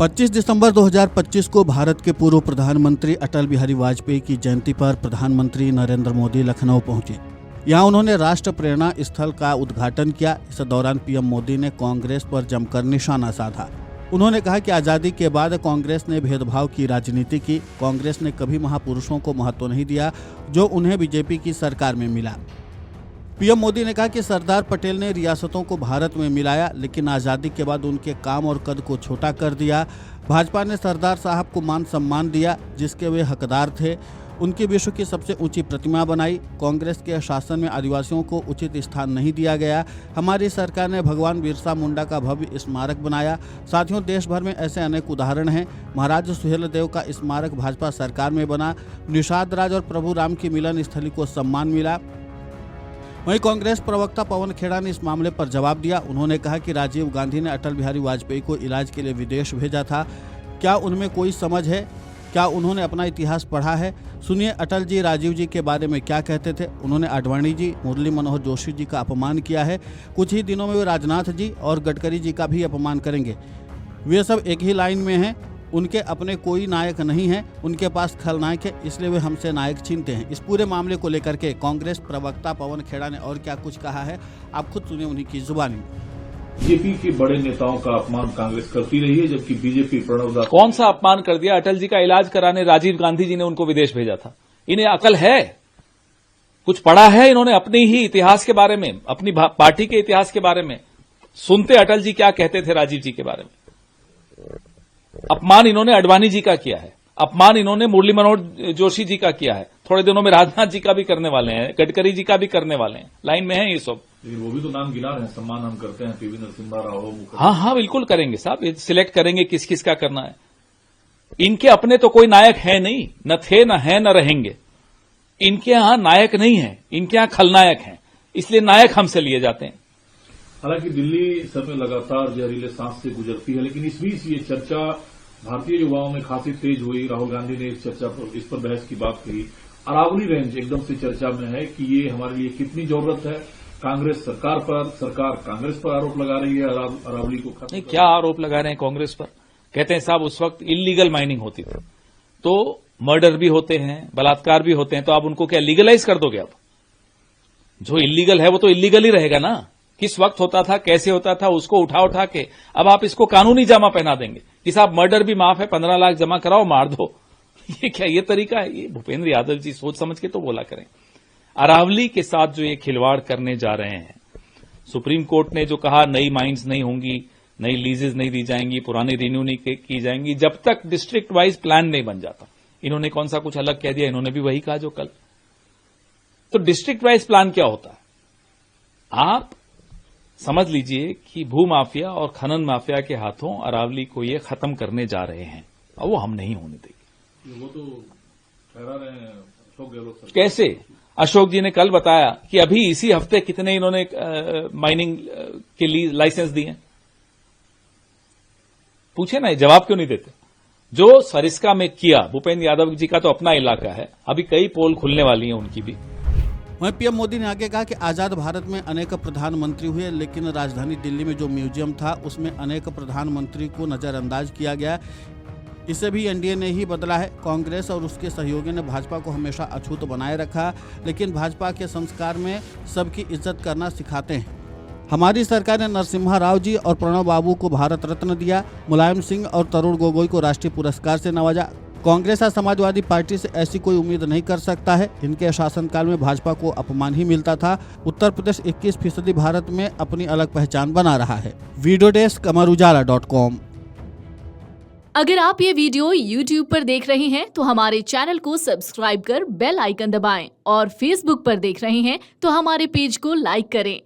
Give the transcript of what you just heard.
25 दिसंबर 2025 को भारत के पूर्व प्रधानमंत्री अटल बिहारी वाजपेयी की जयंती पर प्रधानमंत्री नरेंद्र मोदी लखनऊ पहुंचे। यहां उन्होंने राष्ट्र प्रेरणा स्थल का उद्घाटन किया। इस दौरान पीएम मोदी ने कांग्रेस पर जमकर निशाना साधा। उन्होंने कहा कि आज़ादी के बाद कांग्रेस ने भेदभाव की राजनीति की। कांग्रेस ने कभी महापुरुषों को महत्व नहीं दिया जो उन्हें बीजेपी की सरकार में मिला। पीएम मोदी ने कहा कि सरदार पटेल ने रियासतों को भारत में मिलाया, लेकिन आज़ादी के बाद उनके काम और कद को छोटा कर दिया। भाजपा ने सरदार साहब को मान सम्मान दिया जिसके वे हकदार थे। उनकी विश्व की सबसे ऊंची प्रतिमा बनाई। कांग्रेस के शासन में आदिवासियों को उचित स्थान नहीं दिया गया। हमारी सरकार ने भगवान बिरसा मुंडा का भव्य स्मारक बनाया। साथियों, देश भर में ऐसे अनेक उदाहरण हैं। महाराज सुहेलदेव का स्मारक भाजपा सरकार में बना। निषाद राज और प्रभु राम की मिलन स्थली को सम्मान मिला। वहीं कांग्रेस प्रवक्ता पवन खेड़ा ने इस मामले पर जवाब दिया। उन्होंने कहा कि राजीव गांधी ने अटल बिहारी वाजपेयी को इलाज के लिए विदेश भेजा था। क्या उनमें कोई समझ है? क्या उन्होंने अपना इतिहास पढ़ा है? सुनिए अटल जी राजीव जी के बारे में क्या कहते थे। उन्होंने आडवाणी जी, मुरली मनोहर जोशी जी का अपमान किया है। कुछ ही दिनों में वे राजनाथ जी और गडकरी जी का भी अपमान करेंगे। वे सब एक ही लाइन में हैं। उनके अपने कोई नायक नहीं है, उनके पास खलनायक है, इसलिए वे हमसे नायक छीनते हैं। इस पूरे मामले को लेकर के कांग्रेस प्रवक्ता पवन खेड़ा ने और क्या कुछ कहा है, आप खुद सुनिए उन्हीं की जुबानी। बीजेपी के बड़े नेताओं का अपमान कांग्रेस करती रही है, जबकि बीजेपी प्रणव कौन सा अपमान कर दिया? अटल जी का इलाज कराने राजीव गांधी जी ने उनको विदेश भेजा था। इन्हें अकल है? कुछ पढ़ा है इन्होंने अपने ही इतिहास के बारे में, अपनी पार्टी के इतिहास के बारे में? सुनते अटल जी क्या कहते थे राजीव जी के बारे में। अपमान इन्होंने आडवाणी जी का किया है, अपमान इन्होंने मुरली मनोहर जोशी जी का किया है, थोड़े दिनों में राजनाथ जी का भी करने वाले हैं, गडकरी जी का भी करने वाले हैं। लाइन में है ये सब। लेकिन वो भी तो नाम गिना रहे हैं, सम्मान हम करते हैं, पीवी नरसिम्हा राव। हाँ, बिल्कुल करेंगे साहब, सिलेक्ट करेंगे किस किस का करना है। इनके अपने तो कोई नायक है नहीं, न थे, न है, न रहेंगे। इनके यहां नायक नहीं है, इनके यहां खलनायक हैं, इसलिए नायक हमसे लिए जाते हैं। हालांकि दिल्ली सर में लगातार जहरीले सांस से गुजरती है, लेकिन इस बीच ये चर्चा भारतीय युवाओं में खासी तेज हुई। राहुल गांधी ने इस पर बहस की बात कही। अरावली रेंज एकदम से चर्चा में है कि ये हमारे लिए कितनी जरूरत है। कांग्रेस सरकार कांग्रेस पर आरोप लगा रही है अरावली को खत्म। क्या आरोप लगा रहे हैं कांग्रेस पर? कहते हैं साहब उस वक्त इलीगल माइनिंग होती थी, तो मर्डर भी होते हैं, बलात्कार भी होते हैं, तो आप उनको क्या लीगलाइज कर दोगे? अब जो इलीगल है वो तो इलीगल ही रहेगा ना। किस वक्त होता था, कैसे होता था, उसको उठा के अब आप इसको कानूनी जामा पहना देंगे कि साहब मर्डर भी माफ है, 15 लाख जमा कराओ, मार दो। ये क्या ये तरीका है? ये भूपेंद्र यादव जी सोच समझ के तो बोला करें। अरावली के साथ जो ये खिलवाड़ करने जा रहे हैं, सुप्रीम कोर्ट ने जो कहा नई माइंस नहीं होंगी, नई लीजेस नहीं दी जाएंगी, पुरानी रिन्यू नहीं की जाएंगी जब तक डिस्ट्रिक्ट वाइज प्लान नहीं बन जाता। इन्होंने कौन सा कुछ अलग कह दिया? इन्होंने भी वही कहा जो कल। तो डिस्ट्रिक्ट वाइज प्लान क्या होता है? आप समझ लीजिए कि भूमाफिया और खनन माफिया के हाथों अरावली को ये खत्म करने जा रहे हैं और वो हम नहीं होने देंगे। वो तो ठहरा रहे हैं अशोक गहलोत। कैसे? अशोक जी ने कल बताया कि अभी इसी हफ्ते कितने इन्होंने माइनिंग के लिए लाइसेंस दिए। पूछे ना, जवाब क्यों नहीं देते? जो सरिस्का में किया, भूपेंद्र यादव जी का तो अपना इलाका है, अभी कई पोल खुलने वाली हैं उनकी भी। वहीं पीएम मोदी ने आगे कहा कि आज़ाद भारत में अनेक प्रधानमंत्री हुए, लेकिन राजधानी दिल्ली में जो म्यूजियम था उसमें अनेक प्रधानमंत्री को नज़रअंदाज किया गया। इसे भी एनडीए ने ही बदला है। कांग्रेस और उसके सहयोगियों ने भाजपा को हमेशा अछूत बनाए रखा, लेकिन भाजपा के संस्कार में सबकी इज्जत करना सिखाते हैं। हमारी सरकार ने नरसिम्हा राव जी और प्रणव बाबू को भारत रत्न दिया, मुलायम सिंह और तरुण गोगोई को राष्ट्रीय पुरस्कार से नवाजा। कांग्रेस और समाजवादी पार्टी से ऐसी कोई उम्मीद नहीं कर सकता है। इनके शासनकाल में भाजपा को अपमान ही मिलता था। उत्तर प्रदेश 21% भारत में अपनी अलग पहचान बना रहा है। वीडियो डेस्क अमरउजाला.com। अगर आप ये वीडियो YouTube पर देख रहे हैं तो हमारे चैनल को सब्सक्राइब कर बेल आइकन दबाएं और Facebook पर देख रहे हैं तो हमारे पेज को लाइक करें।